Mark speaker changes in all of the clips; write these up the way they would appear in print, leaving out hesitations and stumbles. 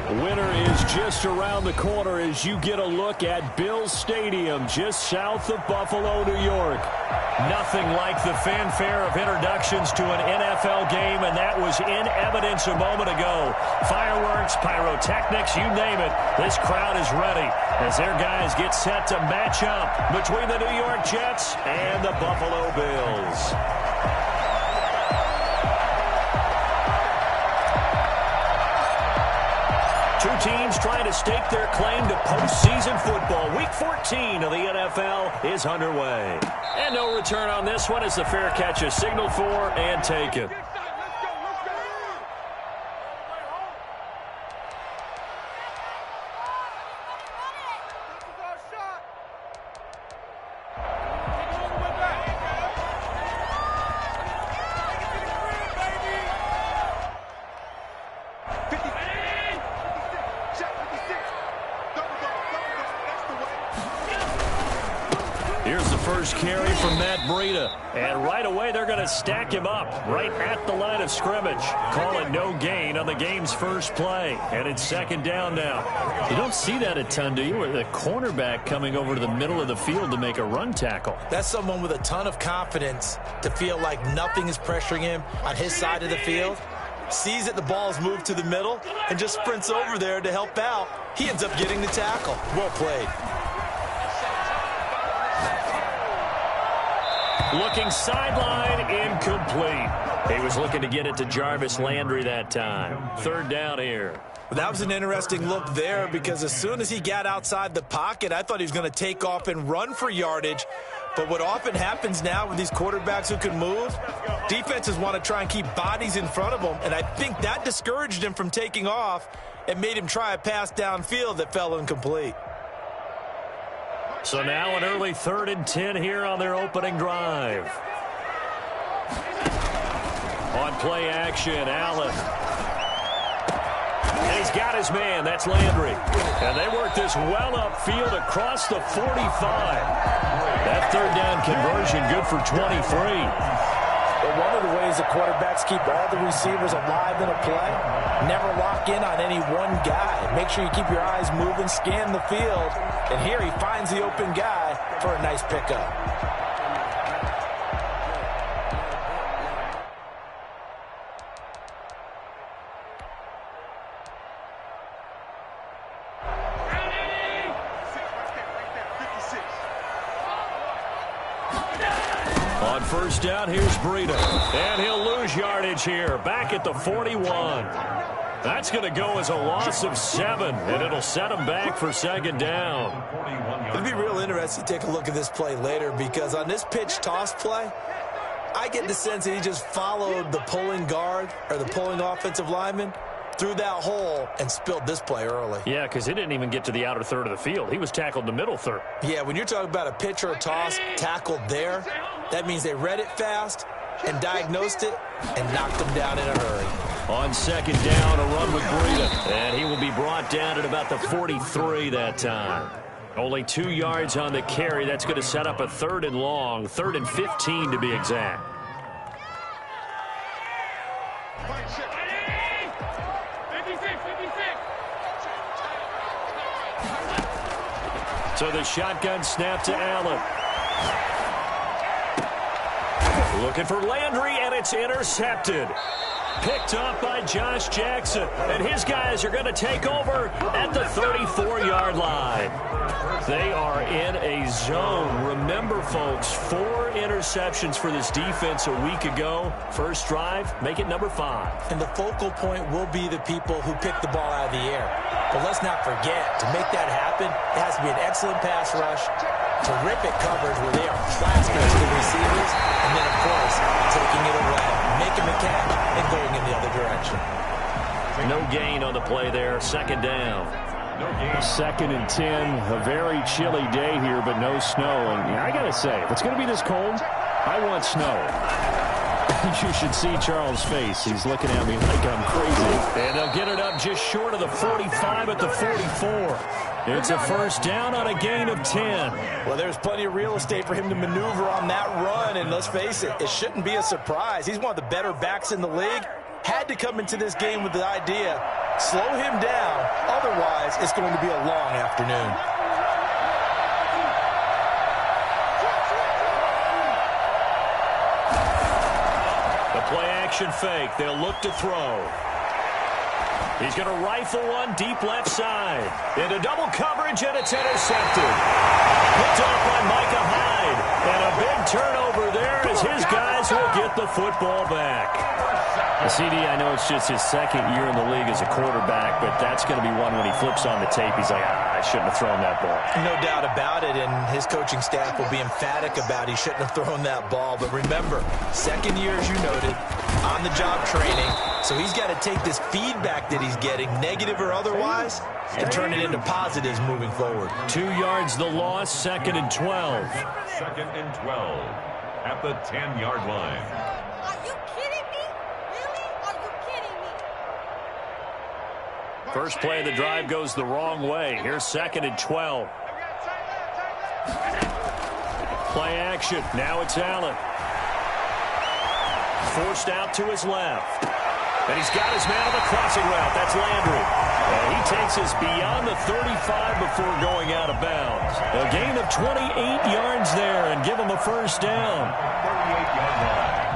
Speaker 1: Winter is just around the corner as you get a look at Bills Stadium just south of Buffalo, New York. Nothing like the fanfare of introductions to an NFL game, and that was in evidence a moment ago. Fireworks, pyrotechnics, you name it. This crowd is ready as their guys get set to match up between the New York Jets and the Buffalo Bills. Two teams trying to stake their claim to postseason football. Week 14 of the NFL is underway. And no return on this one as the fair catch is signaled for and taken. Here's the first carry from Matt Breida. And right away, they're going to stack him up right at the line of scrimmage. Call it no gain on the game's first play. And it's second down now. You don't see that a ton, do you? With a cornerback coming over to the middle of the field to make a run tackle.
Speaker 2: That's someone with a ton of confidence to feel like nothing is pressuring him on his side of the field. Sees that the ball's moved to the middle and just sprints over there to help out. He ends up getting the tackle. Well played.
Speaker 1: Looking sideline, incomplete. He was looking to get it to Jarvis Landry that time. Third down here.
Speaker 2: That was an interesting look there because as soon as he got outside the pocket, I thought he was going to take off and run for yardage. But what often happens now with these quarterbacks who can move, defenses want to try and keep bodies in front of them. And I think that discouraged him from taking off and made him try a pass downfield that fell incomplete.
Speaker 1: So now an early 3rd and 10 here on their opening drive. On play action, Allen. And he's got his man. That's Landry. And they work this well upfield across the 45. That third down conversion good for 23.
Speaker 2: But one of the ways the quarterbacks keep all the receivers alive in a play, never lock in on any one guy. Make sure you keep your eyes moving, scan the field. And here he finds the open guy for a nice pickup.
Speaker 1: On first down, here's Breida. And he'll lose yardage here, back at the 41. That's going to go as a loss of 7, and it'll set him back for second down.
Speaker 2: It'll be real interesting to take a look at this play later because on this pitch toss play, I get the sense that he just followed the pulling guard or the pulling offensive lineman through that hole and spilled this play early.
Speaker 1: Yeah, because he didn't even get to the outer third of the field. He was tackled in the middle third.
Speaker 2: Yeah, when you're talking about a pitch or a toss tackled there, that means they read it fast and diagnosed it and knocked him down in a hurry.
Speaker 1: On second down, a run with Breida. And he will be brought down at about the 43 that time. Only 2 yards on the carry. That's going to set up a 3rd and long, 3rd and 15 to be exact. So the shotgun snap to Allen. Looking for Landry, and it's intercepted. Picked up by Josh Jackson. And his guys are going to take over at the 34-yard line. They are in a zone. Remember, folks, 4 interceptions for this defense a week ago. First drive, make it number 5.
Speaker 2: And the focal point will be the people who pick the ball out of the air. But let's not forget, to make that happen, it has to be an excellent pass rush, terrific coverage where they are plastered to the receivers, and then, of course, taking it away, making the catch, and going in the other direction.
Speaker 1: No gain on the play there. Second down. 2nd and 10. A very chilly day here, but no snow. And I got to say, if it's going to be this cold, I want snow. You should see Charles' face. He's looking at me like I'm crazy. And they'll get it up just short of the 45 at the 44. It's a first down on a gain of 10.
Speaker 2: Well, there's plenty of real estate for him to maneuver on that run. And let's face it, it shouldn't be a surprise. He's one of the better backs in the league. Had to come into this game with the idea Slow him down. Otherwise, it's going to be a long afternoon.
Speaker 1: The play-action fake. They'll look to throw. He's going to rifle one deep left side. Into double coverage, and it's intercepted. Picked off by Micah Hyde. And a big turnover there as his guys will get the football back. CD, I know it's just his second year in the league as a quarterback, but that's going to be one when he flips on the tape. He's like, I shouldn't have thrown that ball.
Speaker 2: No doubt about it, and his coaching staff will be emphatic about he shouldn't have thrown that ball. But remember, second year, as you noted, on-the-job training. So he's got to take this feedback that he's getting, negative or otherwise, and turn it into positives moving forward.
Speaker 1: 2 yards the loss, 2nd and 12.
Speaker 3: 2nd and 12 at the 10-yard line.
Speaker 4: Are you kidding me? Really? Are you kidding me?
Speaker 1: First play of the drive goes the wrong way. Here's 2nd and 12. Play action. Now it's Allen. Forced out to his left. And he's got his man on the crossing route. That's Landry. And he takes us beyond the 35 before going out of bounds. A gain of 28 yards there and give him a first down.
Speaker 3: 38-yard line.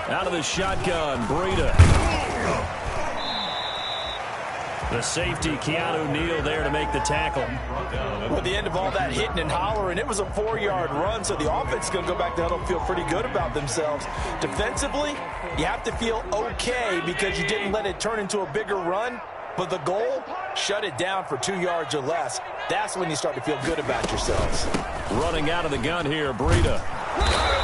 Speaker 1: Out of the shotgun, Breida. The safety, Keanu Neal, there to make the tackle.
Speaker 2: At the end of all that hitting and hollering, it was a 4-yard run, so the offense is going to go back to huddle and feel pretty good about themselves. Defensively, you have to feel okay because you didn't let it turn into a bigger run, but the goal, shut it down for 2 yards or less. That's when you start to feel good about yourselves.
Speaker 1: Running out of the gun here, Breida.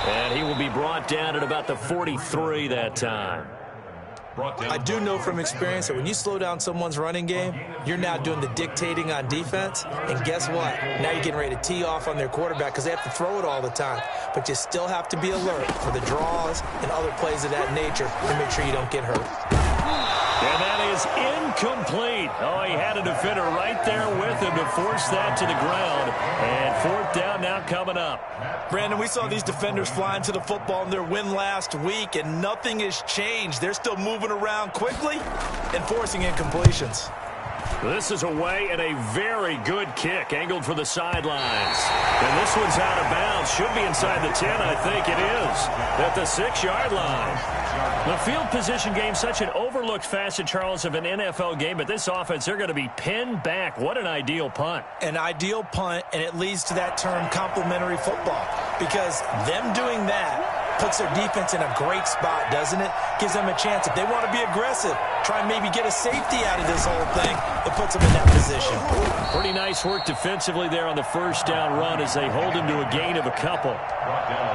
Speaker 1: And he will be brought down at about the 43 that time.
Speaker 2: I do know from experience that when you slow down someone's running game, you're now doing the dictating on defense. And guess what? Now you're getting ready to tee off on their quarterback because they have to throw it all the time. But you still have to be alert for the draws and other plays of that nature to make sure you don't get hurt.
Speaker 1: And that is incomplete. Oh, he had a defender right there with him to force that to the ground. And 4th down now coming up.
Speaker 2: Brandon, we saw these defenders flying to the football in their win last week, and nothing has changed. They're still moving around quickly and forcing incompletions.
Speaker 1: This is away and a very good kick, angled for the sidelines. And this one's out of bounds. Should be inside the 10, I think it is, at the 6-yard line. The field position game, such an overlooked facet, Charles, of an NFL game, but this offense, they're going to be pinned back. What an ideal punt.
Speaker 2: An ideal punt, and it leads to that term complementary football, because them doing that puts their defense in a great spot, doesn't it? Gives them a chance. If they want to be aggressive, try and maybe get a safety out of this whole thing, it puts them in that position.
Speaker 1: Pretty nice work defensively there on the first down run as they hold him to a gain of a couple.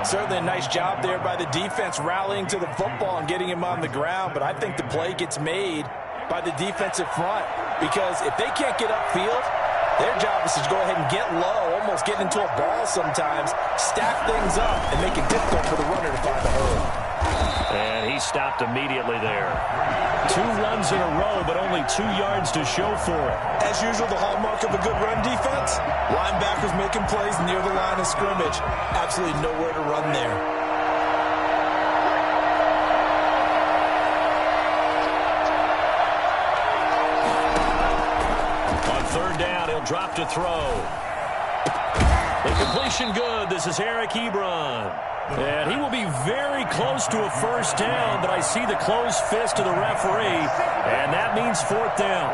Speaker 2: Certainly a nice job there by the defense rallying to the football and getting him on the ground, but I think the play gets made by the defensive front, because if they can't get upfield, their job is to go ahead and get low, almost get into a ball sometimes, stack things up, and make it difficult for the runner to find a hole.
Speaker 1: And he stopped immediately there. 2 runs in a row, but only 2 yards to show for it.
Speaker 2: As usual, the hallmark of a good run defense, linebackers making plays near the line of scrimmage. Absolutely nowhere to run there.
Speaker 1: On 3rd down, he'll drop to throw. The completion good. This is Eric Ebron. And he will be very close to a first down, but I see the closed fist of the referee, and that means 4th down.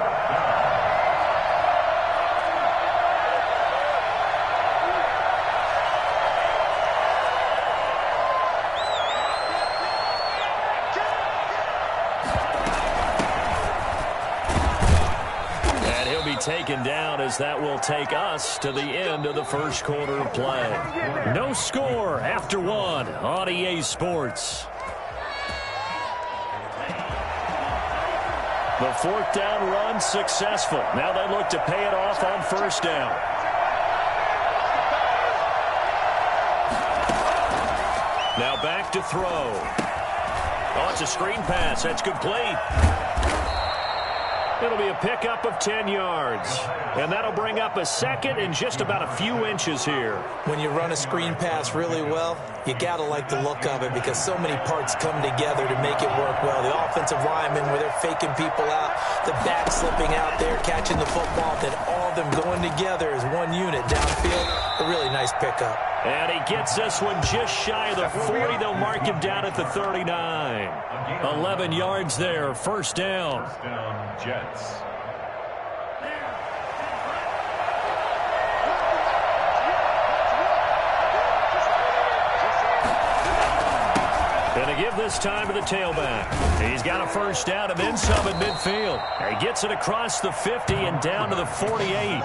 Speaker 1: And he'll be taken down as that will take us to the end of the first quarter of play. No score after 1 on EA Sports. The 4th down run successful. Now they look to pay it off on first down. Now back to throw. Oh, it's a screen pass. That's complete. It'll be a pickup of 10 yards. And that'll bring up a second and just about a few inches here.
Speaker 2: When you run a screen pass really well, you got to like the look of it because so many parts come together to make it work well. The offensive linemen, where they're faking people out, the back slipping out there, catching the football, then all of them going together as one unit downfield. A really nice pickup.
Speaker 1: And he gets this one just shy of the 40. They'll mark him down at the 39. 11 yards there, first down.
Speaker 3: First down, Jets.
Speaker 1: Going to give this time to the tailback. He's got a first down and then some at midfield. He gets it across the 50 and down to the 48.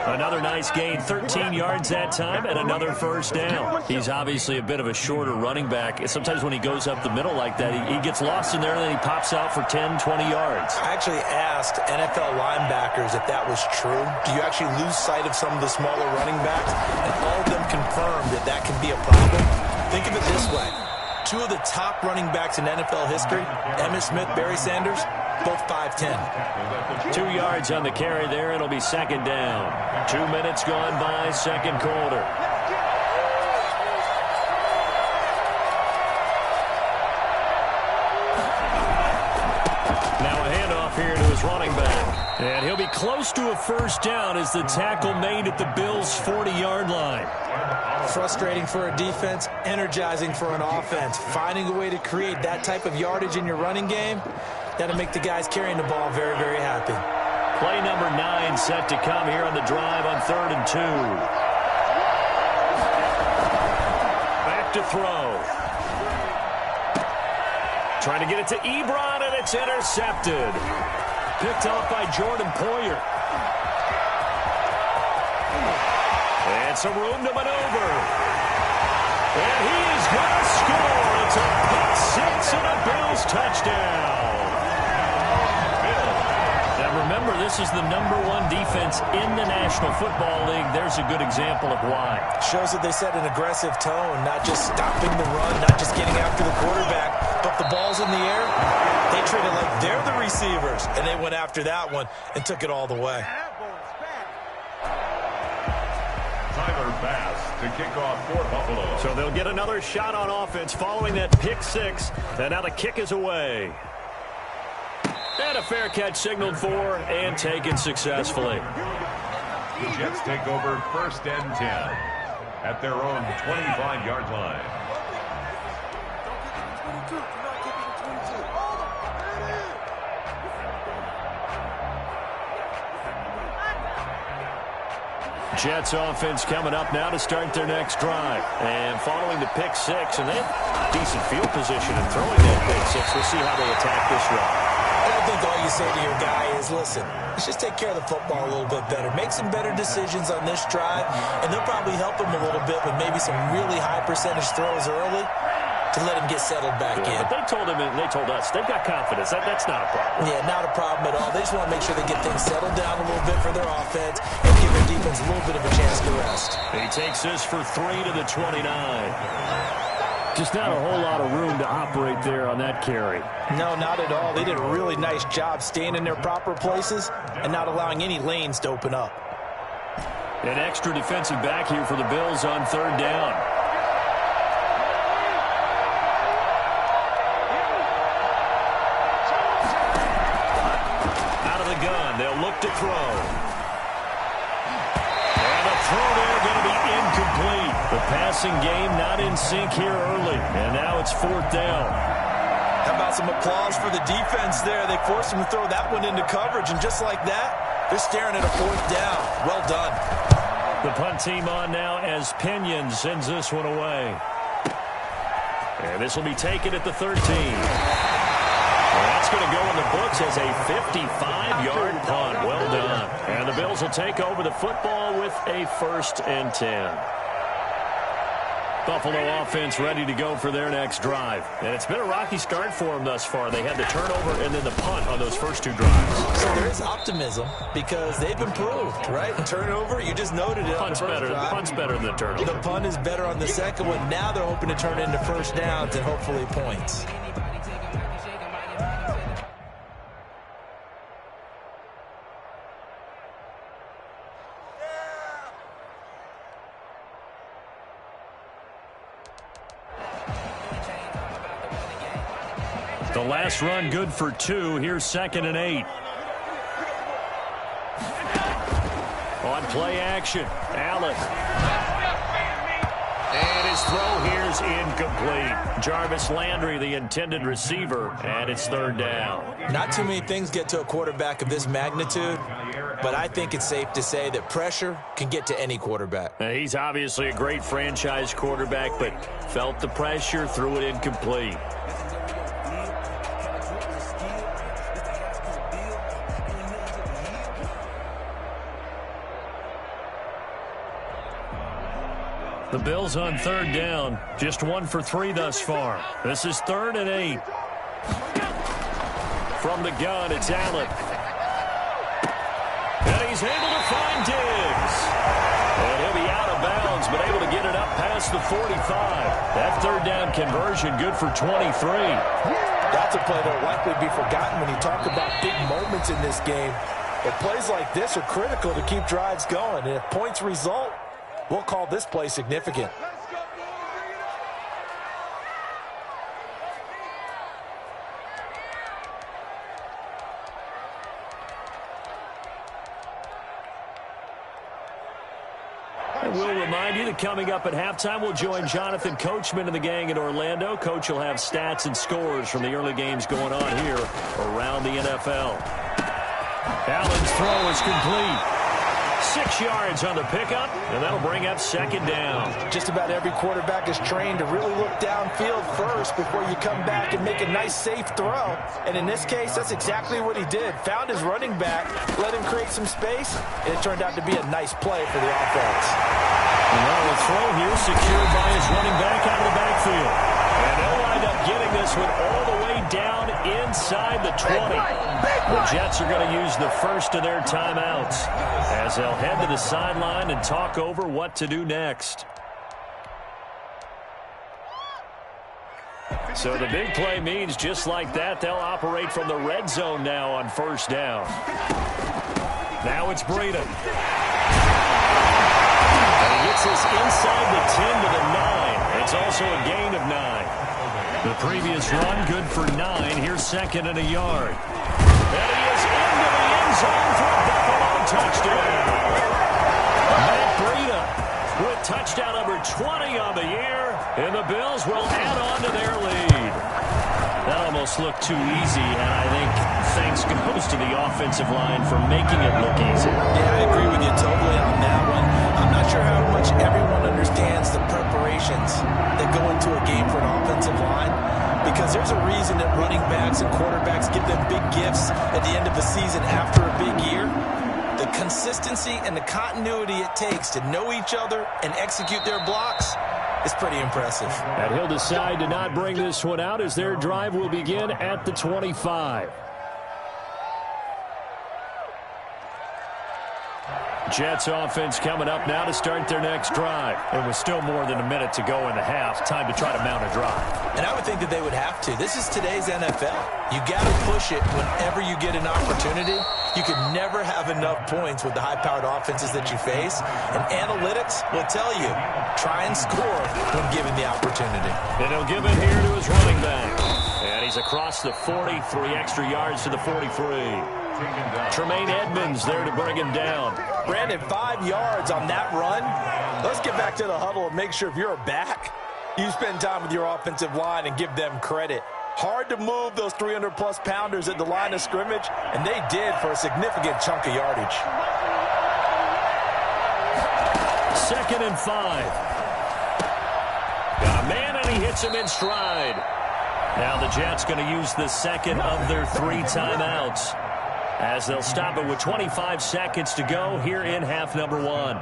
Speaker 1: Another nice gain, 13 yards that time, and another first down. He's obviously a bit of a shorter running back. Sometimes when he goes up the middle like that, he gets lost in there, and then he pops out for 10, 20 yards.
Speaker 2: I actually asked NFL linebackers if that was true. Do you actually lose sight of some of the smaller running backs? And all of them confirmed that that can be a problem. Think of it this way. Two of the top running backs in NFL history, Emmitt Smith, Barry Sanders, both 5'10".
Speaker 1: 2 yards on the carry there. It'll be second down. 2 minutes gone by, second quarter. Now a handoff here to his running back. And he'll be close to a first down as the tackle made at the Bills' 40-yard line.
Speaker 2: Frustrating for a defense, energizing for an offense. Finding a way to create that type of yardage in your running game, that'll make the guys carrying the ball very, very happy.
Speaker 1: Play number 9 set to come here on the drive on 3rd and 2. Back to throw. Trying to get it to Ebron, and it's intercepted. Picked off by Jordan Poyer. And some room to maneuver. And he's going to score. It's a pick 6 and a Bills touchdown. Now remember, this is the #1 defense in the National Football League. There's a good example of why.
Speaker 2: Shows that they set an aggressive tone, not just stopping the run, not just getting after the quarterback, but the ball's in the air. They treat it like they're the receivers, and they went after that one and took it all the way.
Speaker 3: Tyler Bass to kick off for Buffalo.
Speaker 1: So they'll get another shot on offense following that pick 6, and now the kick is away. And a fair catch signaled for and taken successfully.
Speaker 3: The Jets take over 1st and 10 at their own 25-yard line.
Speaker 1: Jets offense coming up now to start their next drive. And following the pick 6, and they have decent field position in throwing that pick 6. We'll see how they attack this run.
Speaker 2: I think all you say to your guy is, listen, let's just take care of the football a little bit better. Make some better decisions on this drive, and they'll probably help him a little bit with maybe some really high percentage throws early to let him get settled back in.
Speaker 1: But they told him, and they told us, they've got confidence. That's not a problem.
Speaker 2: Yeah, not a problem at all. They just want to make sure they get things settled down a little bit for their offense and give their defense a little bit of a chance to rest.
Speaker 1: He takes this for 3 to the 29. Just not a whole lot of room to operate there on that carry.
Speaker 2: No, not at all. They did a really nice job staying in their proper places and not allowing any lanes to open up.
Speaker 1: An extra defensive back here for the Bills on 3rd down. Out of the gun, they'll look to throw. And the throw there going to be incomplete. The passing game not in sync here early. And now it's 4th down.
Speaker 2: How about some applause for the defense there? They forced him to throw that one into coverage, and just like that, they're staring at a 4th down. Well done.
Speaker 1: The punt team on now as Pinion sends this one away. And this will be taken at the 13. And that's going to go in the books as a 55-yard punt. Well done. And the Bills will take over the football with a 1st and 10. Buffalo offense ready to go for their next drive. And it's been a rocky start for them thus far. They had the turnover and then the punt on those first 2 drives.
Speaker 2: So there is optimism because they've improved, right? Turnover, you just noted it.
Speaker 1: Punt's better than the turnover.
Speaker 2: The punt is better on the second one. Now they're hoping to turn it into first downs and hopefully points.
Speaker 1: The last run good for 2. Here's 2nd and 8. On play action, Allen. And his throw here's incomplete. Jarvis Landry, the intended receiver, and it's 3rd down.
Speaker 2: Not too many things get to a quarterback of this magnitude, but I think it's safe to say that pressure can get to any quarterback.
Speaker 1: He's obviously a great franchise quarterback, but felt the pressure, threw it incomplete. The Bills on 3rd down, just 1 for 3 thus far. This is 3rd and 8. From the gun, it's Allen. And he's able to find Diggs. And he'll be out of bounds, but able to get it up past the 45. That 3rd down conversion good for 23.
Speaker 2: That's a play that will likely be forgotten when you talk about big moments in this game. But plays like this are critical to keep drives going. And if points result, we'll call this play significant.
Speaker 1: And we'll remind you that coming up at halftime, we'll join Jonathan Coachman and the gang in Orlando. Coach will have stats and scores from the early games going on here around the NFL. Allen's throw is complete. 6 yards on the pickup, and that'll bring up 2nd down.
Speaker 2: Just about every quarterback is trained to really look downfield first before you come back and make a nice, safe throw. And in this case, that's exactly what he did. Found his running back, let him create some space, and it turned out to be a nice play for the offense.
Speaker 1: Well, the throw here secured by his running back out of the backfield. And they'll wind up getting this one all the way down inside the 20. The Jets are going to use the first of their timeouts as they'll head to the sideline and talk over what to do next. So the big play means just like that, they'll operate from the red zone now on 1st down. Now it's Breida. And he gets this inside the 10 to the 9. It's also a gain of 9. The previous run good for 9. Here's 2nd and a yard. And he is into the end zone for a Buffalo touchdown. Matt Breida with touchdown number 20 on the year, and the Bills will add on to their lead. That almost looked too easy, and I think thanks goes to the offensive line for making it look easy.
Speaker 2: Yeah, I agree with you totally on that one. I'm not sure how much everyone understands the preparations that go into a game for an offensive line, because there's a reason that running backs and quarterbacks give them big gifts at the end of the season after a big year. The consistency and the continuity it takes to know each other and execute their blocks is pretty impressive.
Speaker 1: And he'll decide to not bring this one out as their drive will begin at the 25. Jets offense coming up now to start their next drive. It was still more than a minute to go in the half. Time to try to mount a drive.
Speaker 2: And I would think that they would have to. This is today's NFL. You got to push it whenever you get an opportunity. You can never have enough points with the high-powered offenses that you face. And analytics will tell you, try and score when given the opportunity.
Speaker 1: And he'll give it here to his running back. And he's across the 40, 3 extra yards to the 43. Tremaine Edmonds there to bring him down.
Speaker 2: Brandon, 5 yards on that run. Let's get back to the huddle and make sure if you're a back, you spend time with your offensive line and give them credit. Hard to move those 300-plus pounders at the line of scrimmage, and they did for a significant chunk of yardage.
Speaker 1: 2nd and 5. Got a man, and he hits him in stride. Now the Jets going to use the second of their 3 timeouts, as they'll stop it with 25 seconds to go here in half number 1.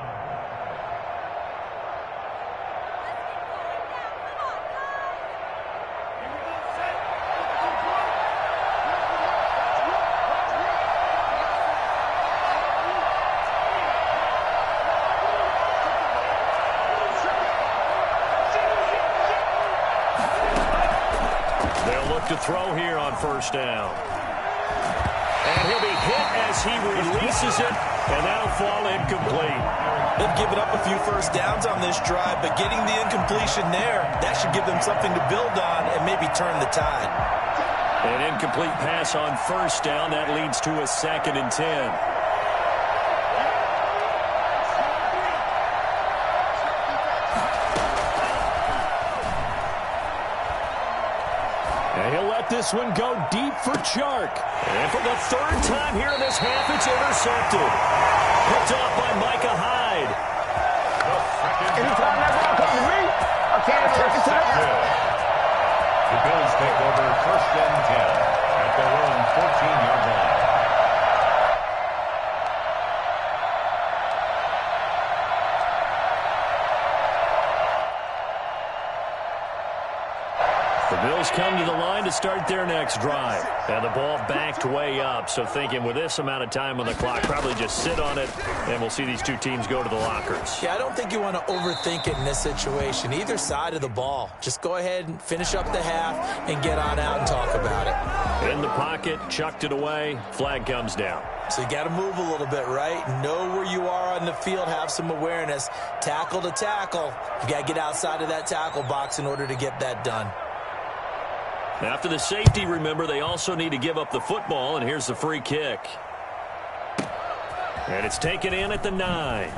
Speaker 1: They'll look to throw here on 1st down. And he'll be hit as he releases it, and that'll fall incomplete.
Speaker 2: They've given up a few first downs on this drive, but getting the incompletion there, that should give them something to build on and maybe turn the tide.
Speaker 1: An incomplete pass on first down. That leads to a 2nd and 10. And he'll let this one go deep for Chark. And for the 3rd time here in this half, it's intercepted. Picked off by Micah Hyde.
Speaker 5: Anytime that ball comes to me, I can't take it to the house.
Speaker 3: The Bills take over 1st and 10 at their own 14-yard line.
Speaker 1: The Bills come to the line to start their next drive. And the ball backed way up, so thinking with this amount of time on the clock, probably just sit on it, and we'll see these two teams go to the lockers.
Speaker 2: Yeah, I don't think you want to overthink it in this situation. Either side of the ball. Just go ahead and finish up the half and get on out and talk about it.
Speaker 1: In the pocket, chucked it away, flag comes down.
Speaker 2: So you got to move a little bit, right? Know where you are on the field, have some awareness. Tackle to tackle. You got to get outside of that tackle box in order to get that done.
Speaker 1: After the safety, remember, they also need to give up the football, and here's the free kick. And it's taken in at the 9.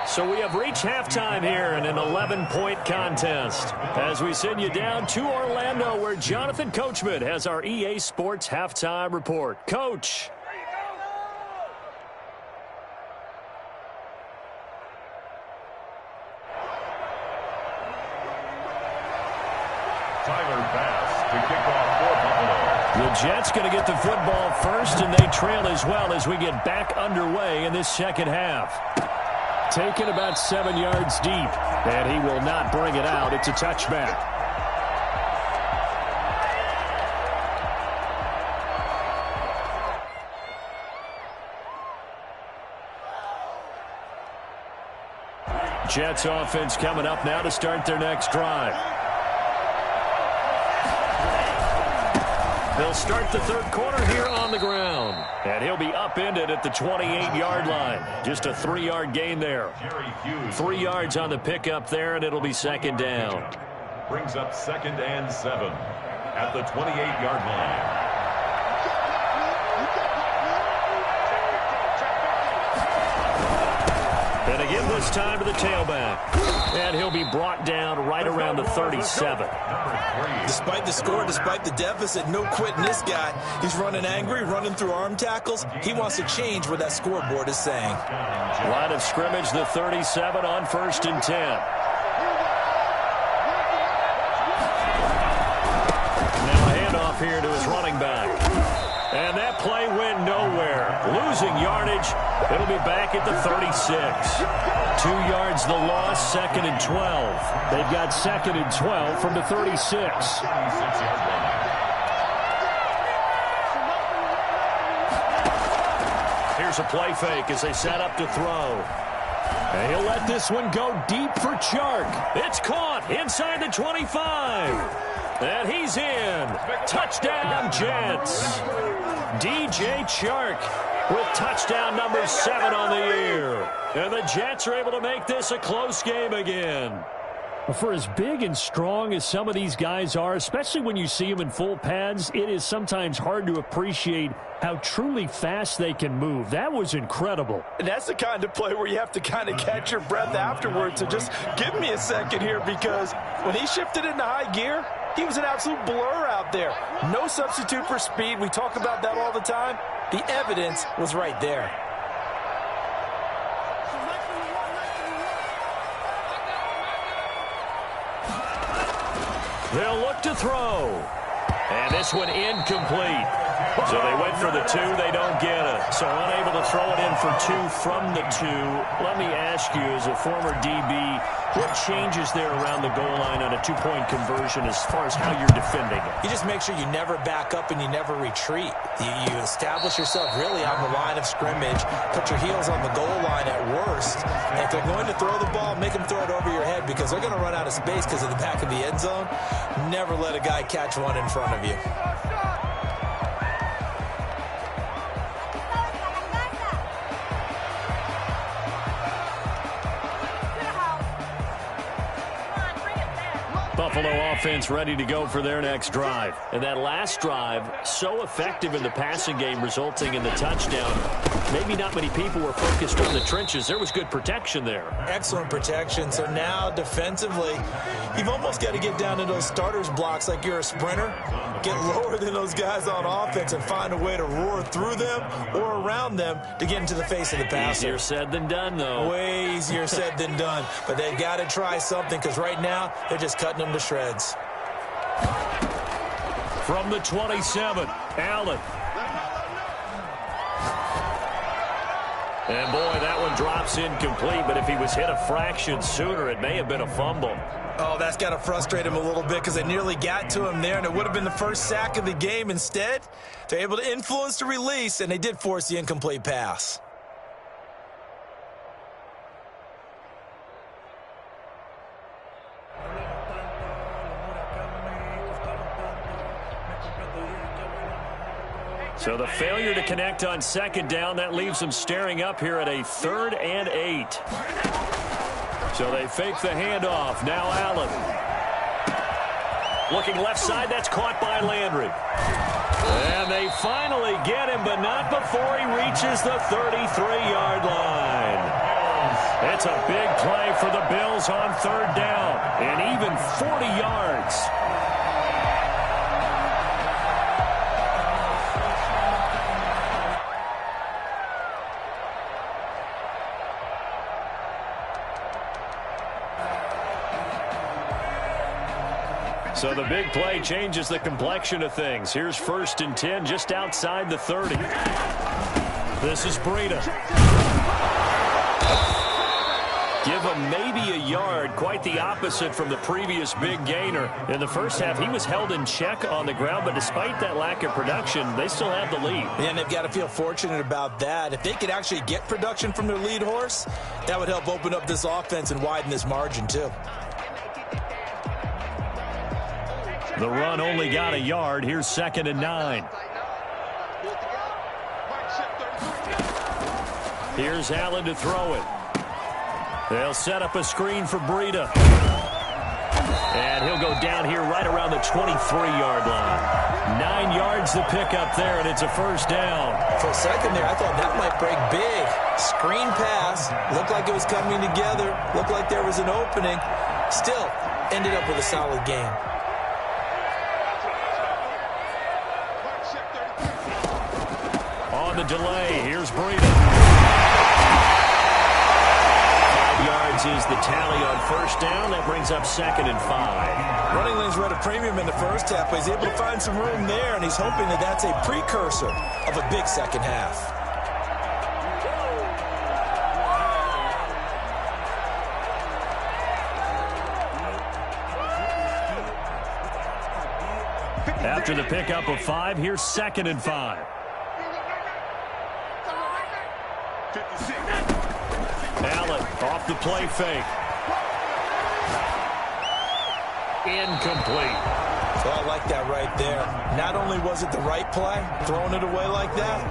Speaker 1: So we have reached halftime here in an 11-point contest. As we send you down to Orlando, where Jonathan Coachman has our EA Sports Halftime Report. Coach.
Speaker 3: Tyler Bass to kick off for Buffalo.
Speaker 1: The Jets going to get the football first, and they trail as well as we get back underway in this second half. Taken about 7 yards deep, and he will not bring it out. It's a touchback. Jets offense coming up now to start their next drive. They'll start the 3rd quarter here on the ground. And he'll be upended at the 28-yard line. Just a 3-yard gain there. 3 yards on the pickup there, and it'll be 2nd down.
Speaker 3: Brings up 2nd and 7 at the 28-yard line.
Speaker 1: And again this time to the tailback. And he'll be brought down right around the 37.
Speaker 2: Despite the score, despite the deficit, no quitting this guy. He's running angry, running through arm tackles. He wants to change what that scoreboard is saying.
Speaker 1: Line of scrimmage, the 37 on 1st and 10. Now a handoff here to his running back. And that play went nowhere. Losing yardage. It'll be back at the 36. 2 yards the loss, 2nd and 12. They've got 2nd and 12 from the 36. Here's a play fake as they set up to throw. And he'll let this one go deep for Chark. It's caught inside the 25. And he's in. Touchdown, Jets. DJ Chark with touchdown number 7 on the year. And the Jets are able to make this a close game again. For as big and strong as some of these guys are, especially when you see them in full pads, it is sometimes hard to appreciate how truly fast they can move. That was incredible.
Speaker 6: And that's the kind of play where you have to kind of catch your breath afterwards. So just give me a second here, because when he shifted into high gear, he was an absolute blur out there. No substitute for speed. We talk about that all the time. The evidence was right there.
Speaker 1: They'll look to throw. And this one incomplete. So they went for the 2. They don't get it. So unable to throw it in for 2 from the 2. Let me ask you, as a former DB, what changes there around the goal line on a 2-point conversion as far as how you're defending it?
Speaker 2: You just make sure you never back up and you never retreat. You establish yourself really on the line of scrimmage, put your heels on the goal line at worst. And if they're going to throw the ball, make them throw it over your head, because they're going to run out of space because of the back of the end zone. Never let a guy catch one in front of you.
Speaker 1: Buffalo offense ready to go for their next drive. And that last drive, so effective in the passing game, resulting in the touchdown. Maybe not many people were focused on the trenches. There was good protection there.
Speaker 2: Excellent protection. So now defensively, you've almost got to get down to those starters blocks like you're a sprinter. Get lower than those guys on offense and find a way to roar through them or around them to get into the face of the passer.
Speaker 1: Easier said than done, though.
Speaker 2: Way easier said than done. But they've got to try something because right now they're just cutting them to shreds.
Speaker 1: From the 27, Allen. And, boy, that one drops incomplete, but if he was hit a fraction sooner, it may have been a fumble.
Speaker 2: Oh, that's got to frustrate him a little bit because they nearly got to him there, and it would have been the first sack of the game. Instead, they're able to influence the release, and they did force the incomplete pass.
Speaker 1: So the failure to connect on second down, that leaves them staring up here at a 3rd and 8. So they fake the handoff. Now Allen. Looking left side, that's caught by Landry. And they finally get him, but not before he reaches the 33-yard line. It's a big play for the Bills on 3rd down, and even 40 yards. So the big play changes the complexion of things. Here's 1st and 10 just outside the 30. This is Breida. Give him maybe a yard, quite the opposite from the previous big gainer. In the first half, he was held in check on the ground, but despite that lack of production, they still have the lead.
Speaker 2: And they've got to feel fortunate about that. If they could actually get production from their lead horse, that would help open up this offense and widen this margin too.
Speaker 1: The run only got a yard. Here's 2nd and 9. Here's Allen to throw it. They'll set up a screen for Breida. And he'll go down here right around the 23-yard line. 9 yards to pick up there, and it's a 1st down.
Speaker 2: For a second there, I thought that might break big. Screen pass. Looked like it was coming together. Looked like there was an opening. Still ended up with a solid game.
Speaker 1: On the delay, here's Breida. 5 yards is the tally on 1st down. That brings up 2nd and 5.
Speaker 2: Running lanes were at a premium in the first half, but he's able to find some room there, and he's hoping that that's a precursor of a big second half.
Speaker 1: After the pickup of 5, here's 2nd and 5. Allen off the play fake. Incomplete.
Speaker 2: Well, I like that right there. Not only was it the right play, throwing it away like that,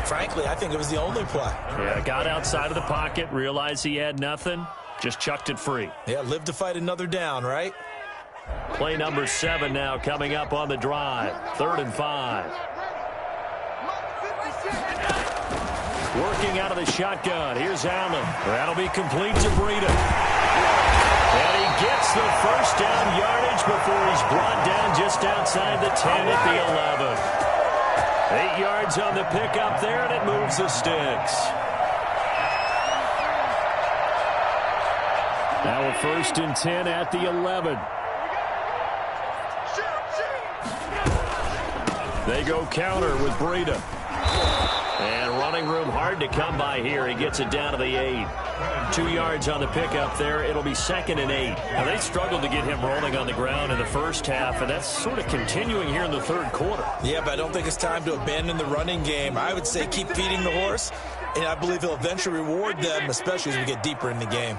Speaker 2: frankly, I think it was the only play.
Speaker 1: Yeah, got outside of the pocket, realized he had nothing, just chucked it free.
Speaker 2: Yeah, live to fight another down, right?
Speaker 1: Play number 7 now coming up on the drive. 3rd and 5. Working out of the shotgun. Here's Allen. That'll be complete to Breida. And he gets the 1st down yardage before he's brought down just outside the 10 at the 11. 8 yards on the pickup there, and it moves the sticks. Now a 1st and 10 at the 11. They go counter with Breida. And running room hard to come by here. He gets it down to the 8. 2 yards on the pickup there. It'll be 2nd and 8. Now, they struggled to get him rolling on the ground in the first half, and that's sort of continuing here in the 3rd quarter.
Speaker 2: Yeah, but I don't think it's time to abandon the running game. I would say keep feeding the horse, and I believe he'll eventually reward them, especially as we get deeper in the game.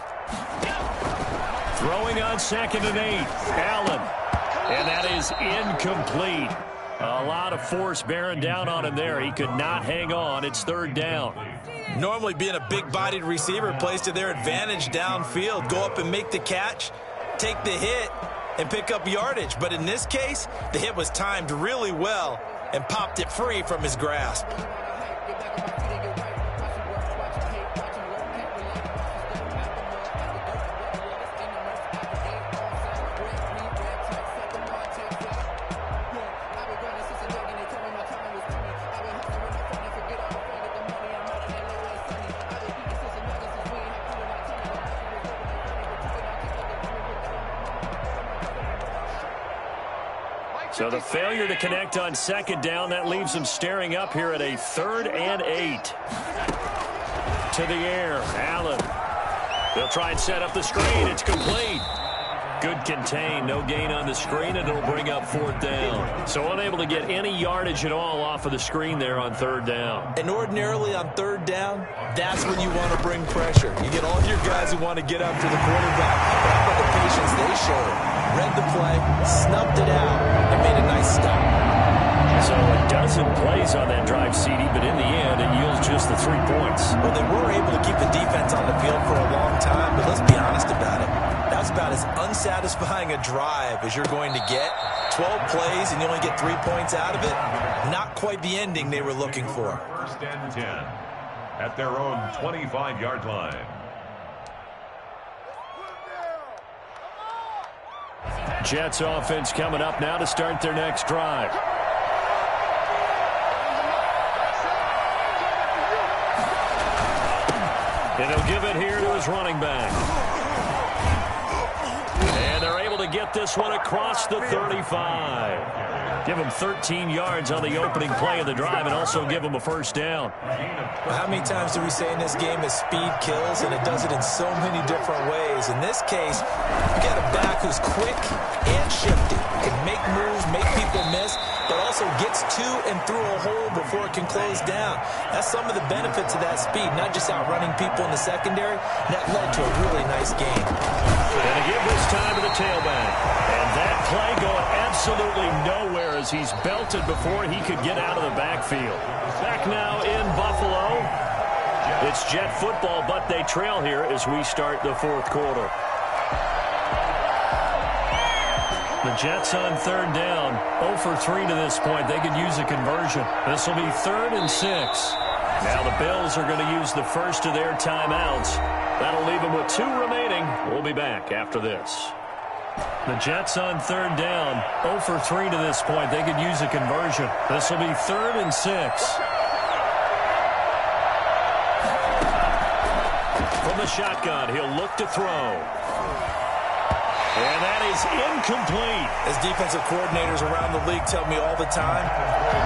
Speaker 1: Throwing on 2nd and 8. Allen. And that is incomplete. A lot of force bearing down on him there. He could not hang on. It's 3rd down.
Speaker 2: Normally being a big-bodied receiver plays to their advantage downfield. Go up and make the catch, take the hit, and pick up yardage. But in this case, the hit was timed really well and popped it free from his grasp.
Speaker 1: So the failure to connect on second down, that leaves them staring up here at a 3rd and 8. To the air, Allen. They'll try and set up the screen. It's complete. Good contain, no gain on the screen, and it'll bring up 4th down. So unable to get any yardage at all off of the screen there on 3rd down.
Speaker 2: And ordinarily on 3rd down, that's when you want to bring pressure. You get all your guys who want to get up to the quarterback. How about the patience they showed? Read the play, snubbed it out, and made a nice stop.
Speaker 1: So a dozen plays on that drive, CD, but in the end, it yields just the 3 points.
Speaker 2: Well, they were able to keep the defense on the field for a long time, but let's be honest about it. That was about as unsatisfying a drive as you're going to get. 12 plays, and you only get 3 points out of it. Not quite the ending they were looking for.
Speaker 3: 1st and 10 at their own 25-yard line.
Speaker 1: Jets offense coming up now to start their next drive. And he'll give it here to his running back. And they're able to get this one across the 35. Give him 13 yards on the opening play of the drive and also give him a 1st down.
Speaker 2: Well, how many times do we say in this game that speed kills, and it does it in so many different ways? In this case, you got a back who's quick and shifty, can make moves, make people miss, but also gets to and through a hole before it can close down. That's some of the benefits of that speed, not just outrunning people in the secondary. That led to a really nice game.
Speaker 1: And to give this time to the tailback. And that play going absolutely nowhere as he's belted before he could get out of the backfield. Back now in Buffalo. It's Jet football, but they trail here as we start the 4th quarter. The Jets on 3rd down, 0 for 3 to this point. They could use a conversion. This will be 3rd and 6. Now the Bills are going to use the first of their timeouts. That'll leave them with 2 remaining. We'll be back after this. The Jets on 3rd down, 0 for 3 to this point. They could use a conversion. This will be 3rd and 6. From the shotgun, he'll look to throw. And that is incomplete.
Speaker 2: As defensive coordinators around the league tell me all the time,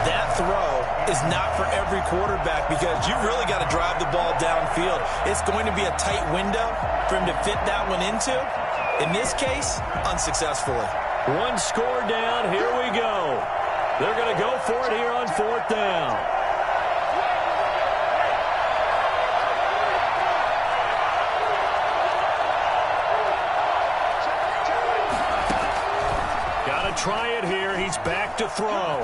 Speaker 2: that throw is not for every quarterback because you've really got to drive the ball downfield. It's going to be a tight window for him to fit that one into. In this case, unsuccessfully.
Speaker 1: 1 score down. Here we go. They're going to go for it here on 4th down. Try it here. He's back to throw.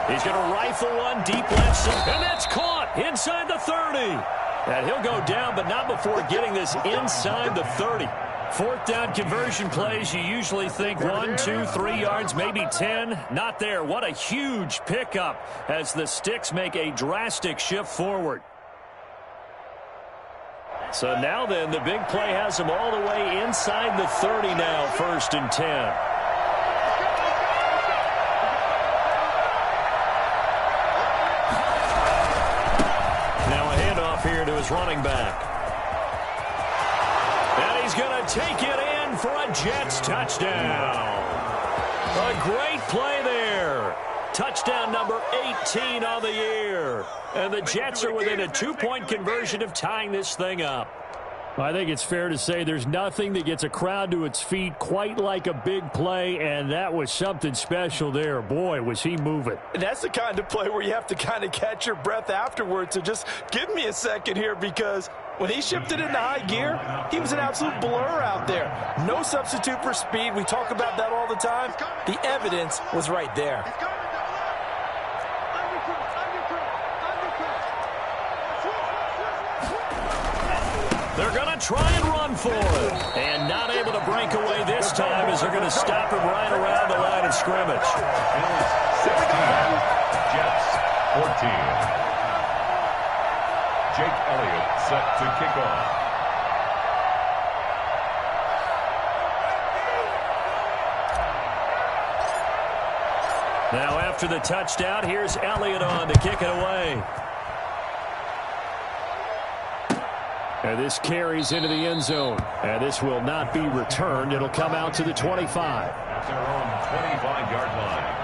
Speaker 1: He's going to rifle one deep left side. And that's caught inside the 30. And he'll go down, but not before getting this inside the 30. 4th down conversion plays, you usually think 1, 2, 3 yards, maybe 10. Not there. What a huge pickup as the Sticks make a drastic shift forward. So now then, the big play has them all the way inside the 30 now, 1st and 10. Here to his running back. And he's going to take it in for a Jets touchdown. A great play there. Touchdown number 18 on the year. And the Jets are within a 2-point conversion of tying this thing up. I think it's fair to say there's nothing that gets a crowd to its feet quite like a big play, and that was something special there. Boy, was he moving.
Speaker 6: And that's the kind of play where you have to kind of catch your breath afterwards. So just give me a second here because when he shifted into high gear, he was an absolute blur out there. No substitute for speed. We talk about that all the time. The evidence was right there.
Speaker 1: They're going to try and run for it. And not able to break away this time as they're going to stop him right around the line of scrimmage.
Speaker 3: Bills 16, Jets 14. Jake Elliott set to kick off.
Speaker 1: Now after the touchdown, here's Elliott on to kick it away. And this carries into the end zone. And this will not be returned. It'll come out to the 25.
Speaker 3: At their own 25-yard line.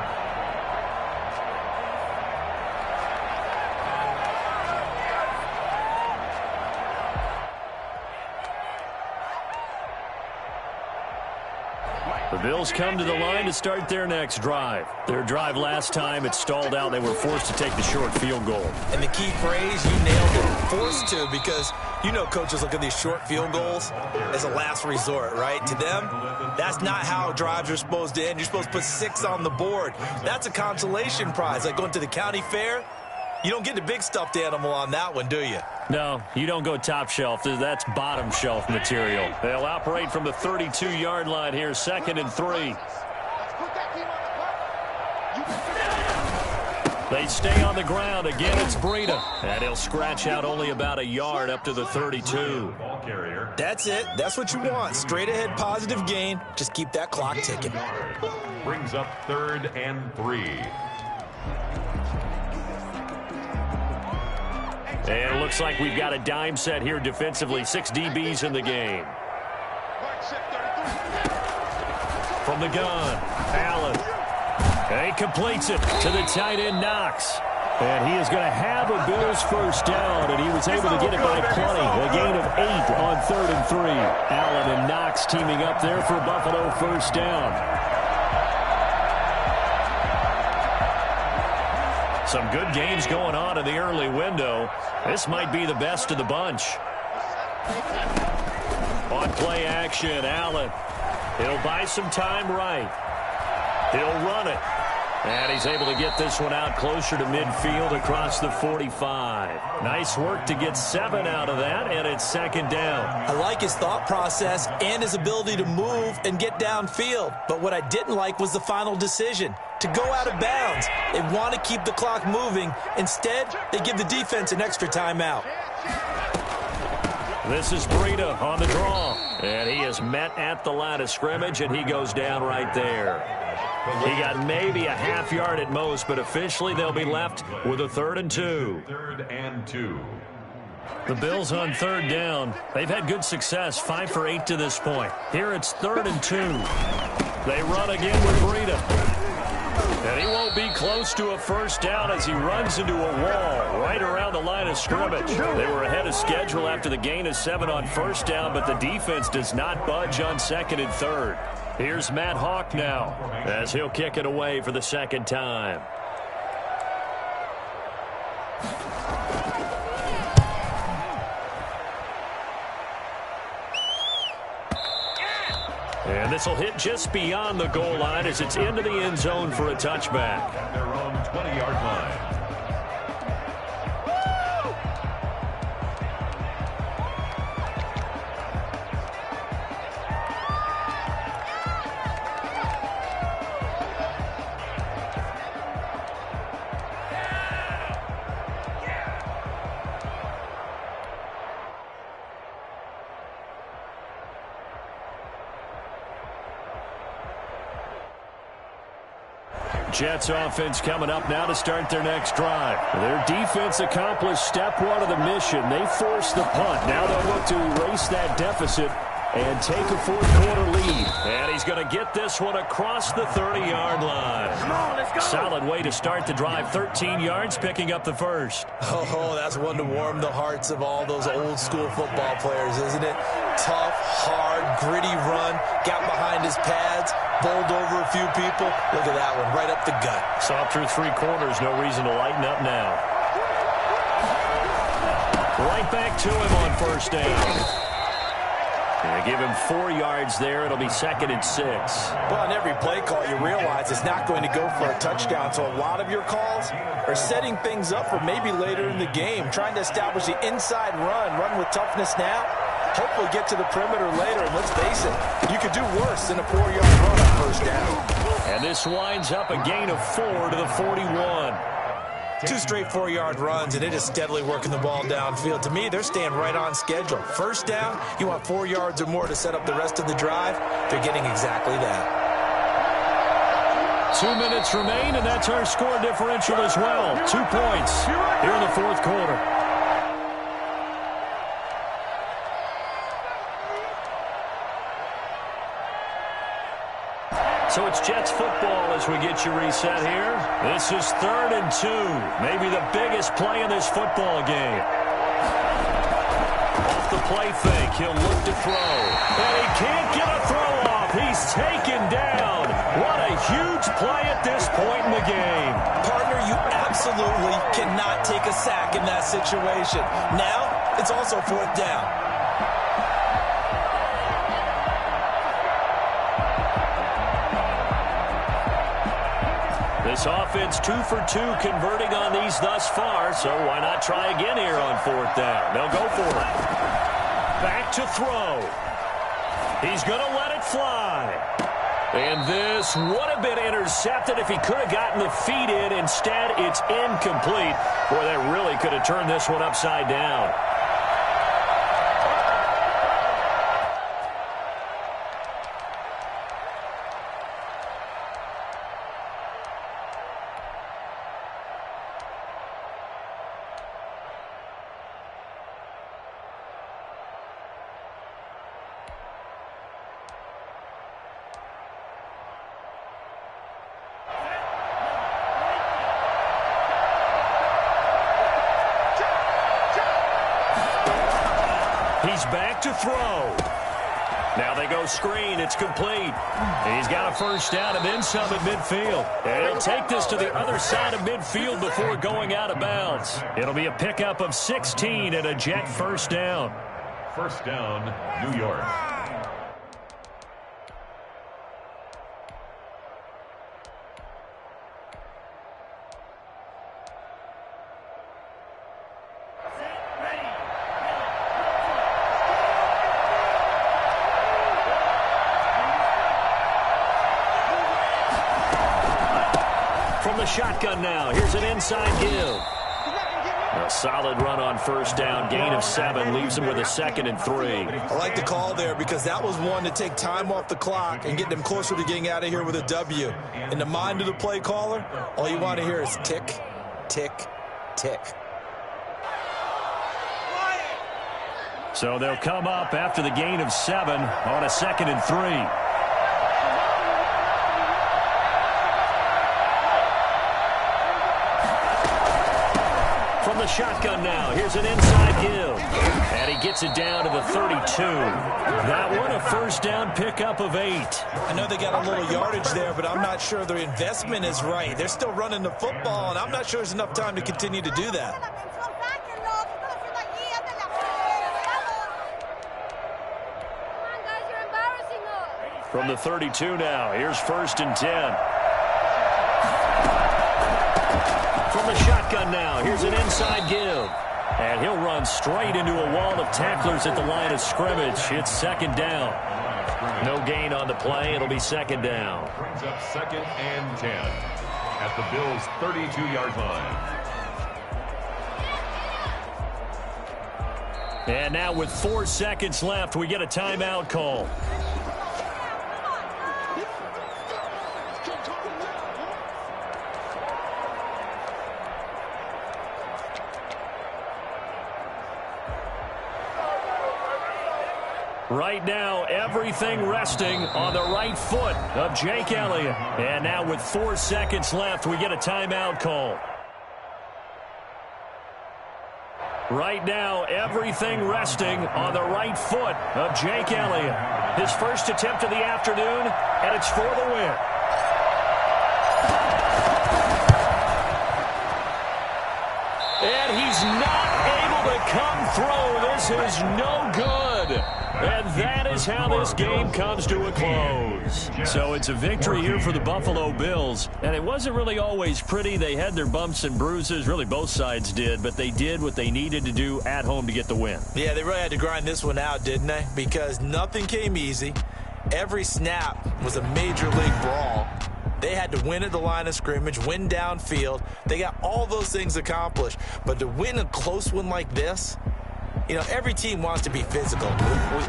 Speaker 1: The Bills come to the line to start their next drive. Their drive last time, it stalled out. They were forced to take the short field goal.
Speaker 2: And the key phrase, you nailed it, forced to, because you know coaches look at these short field goals as a last resort, right? To them, that's not how drives are supposed to end. You're supposed to put 6 on the board. That's a consolation prize. Like going to the county fair, you don't get the big stuffed animal on that one, do you?
Speaker 1: No, you don't go top shelf. That's bottom shelf material. They'll operate from the 32-yard line here, 2nd and 3. They stay on the ground. Again, it's Breida. And he'll scratch out only about a yard up to the 32.
Speaker 3: Ball carrier.
Speaker 2: That's it. That's what you want. Straight ahead positive gain. Just keep that clock ticking.
Speaker 3: Brings up 3rd and 3.
Speaker 1: And it looks like we've got a dime set here defensively. 6 DBs in the game. From the gun, Allen. And he completes it to the tight end, Knox. And he is going to have a Bills first down, and he was able to get it by plenty. A gain of 8 on 3rd and 3. Allen and Knox teaming up there for Buffalo first down. Some good games going on in the early window. This might be the best of the bunch. On play action, Allen. He'll buy some time right. He'll run it. And he's able to get this one out closer to midfield across the 45. Nice work to get 7 out of that, and it's 2nd down.
Speaker 2: I like his thought process and his ability to move and get downfield. But what I didn't like was the final decision, to go out of bounds. They want to keep the clock moving. Instead, they give the defense an extra timeout.
Speaker 1: This is Breida on the draw. And he is met at the line of scrimmage, and he goes down right there. He got maybe a half yard at most, but officially they'll be left with a 3rd and 2.
Speaker 3: 3rd and 2.
Speaker 1: The Bills on 3rd down. They've had good success, 5 for 8 to this point. Here it's 3rd and 2. They run again with Breida. And he won't be close to a first down as he runs into a wall right around the line of scrimmage. They were ahead of schedule after the gain of 7 on first down, but the defense does not budge on 2nd and 3rd. Here's Matt Hawk now as he'll kick it away for the 2nd time. And this will hit just beyond the goal line as it's into the end zone for a touchback.
Speaker 3: At their own 20-yard line.
Speaker 1: Jets offense coming up now to start their next drive. Their defense accomplished step 1 of the mission. They forced the punt. Now they'll look to erase that deficit and take a 4th-quarter lead. And he's going to get this one across the 30-yard line.
Speaker 5: Come on, let's go.
Speaker 1: Solid way to start the drive. 13 yards, picking up the first.
Speaker 2: Oh, that's one to warm the hearts of all those old-school football players, isn't it? Tough, hard, gritty run, got behind his pads, bowled over a few people. Look at that one, right up the gut.
Speaker 1: Saw through 3 quarters, no reason to lighten up now. Right back to him on first down. And give him 4 yards there. It'll be 2nd and 6.
Speaker 2: Well, on every play call, you realize it's not going to go for a touchdown. So a lot of your calls are setting things up for maybe later in the game, trying to establish the inside run with toughness now.
Speaker 6: hopefully get to the perimeter later. And let's face it, you could do worse than a 4-yard run on first down.
Speaker 1: And this winds up a gain of 4 to the 41.
Speaker 2: 2 straight 4-yard runs, and it is steadily working the ball downfield. To me, they're staying right on schedule. First down, you want 4 yards or more to set up the rest of the drive. They're getting exactly that.
Speaker 1: 2 minutes remain, and that's our score differential as well. 2 points here in the fourth quarter. So it's Jets football as we get you reset here. This is 3rd and 2. Maybe the biggest play in this football game. Off the play fake, he'll look to throw. And he can't get a throw off. He's taken down. What a huge play at this point in the game.
Speaker 2: Partner, you absolutely cannot take a sack in that situation. Now, it's also 4th down.
Speaker 1: This offense 2 for 2 converting on these thus far, so why not try again here on 4th down? They'll go for it. Back to throw. He's going to let it fly. And this would have been intercepted if he could have gotten the feet in. Instead, it's incomplete. Boy, that really could have turned this one upside down. He's back to throw. Now they go screen. It's complete. He's got a first down and then some at midfield. And he'll take this to the other side of midfield before going out of bounds. It'll be a pickup of 16 and a Jet first down.
Speaker 3: First down, New York.
Speaker 1: Shotgun now. Here's an inside give. A solid run on first down. Gain of 7 leaves him with a 2nd and 3.
Speaker 2: I like the call there because that was one to take time off the clock and get them closer to getting out of here with a W. In the mind of the play caller, all you want to hear is tick, tick, tick.
Speaker 1: So they'll come up after the gain of 7 on a 2nd and 3. From the shotgun now, here's an inside give. And he gets it down to the 32. That one a first down pickup of 8.
Speaker 2: I know they got a little yardage there, but I'm not sure their investment is right. They're still running the football, and I'm not sure there's enough time to continue to do that.
Speaker 1: From the 32 now, here's 1st and 10. From the shotgun now, here's an inside give. And he'll run straight into a wall of tacklers at the line of scrimmage. It's 2nd down. No gain on the play. It'll be 2nd down.
Speaker 3: Brings up 2nd and 10 at the Bills' 32-yard line.
Speaker 1: And now with 4 seconds left, we get a timeout call. Right now, everything resting on the right foot of Jake Elliott. And now with 4 seconds left, we get a timeout call. Right now, everything resting on the right foot of Jake Elliott. His first attempt of the afternoon, and it's for the win. And he's not able to come through. This is no good. And that is how this game comes to a close. So it's a victory here for the Buffalo Bills. And it wasn't really always pretty. They had their bumps and bruises. Really, both sides did. But they did what they needed to do at home to get the win.
Speaker 2: Yeah, they really had to grind this one out, didn't they? Because nothing came easy. Every snap was a major league brawl. They had to win at the line of scrimmage, win downfield. They got all those things accomplished. But to win a close one like this, you know, every team wants to be physical.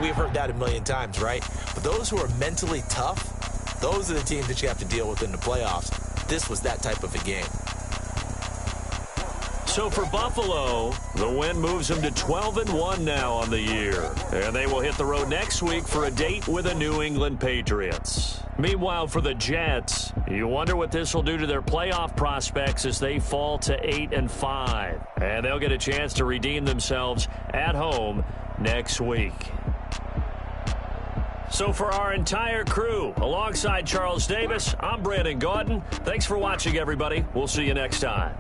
Speaker 2: We've heard that a million times, right? But those who are mentally tough, those are the teams that you have to deal with in the playoffs. This was that type of a game.
Speaker 1: So for Buffalo, the win moves them to 12-1 now on the year. And they will hit the road next week for a date with the New England Patriots. Meanwhile, for the Jets, you wonder what this will do to their playoff prospects as they fall to 8-5. And they'll get a chance to redeem themselves at home next week. So for our entire crew, alongside Charles Davis, I'm Brandon Gaudin. Thanks for watching, everybody. We'll see you next time.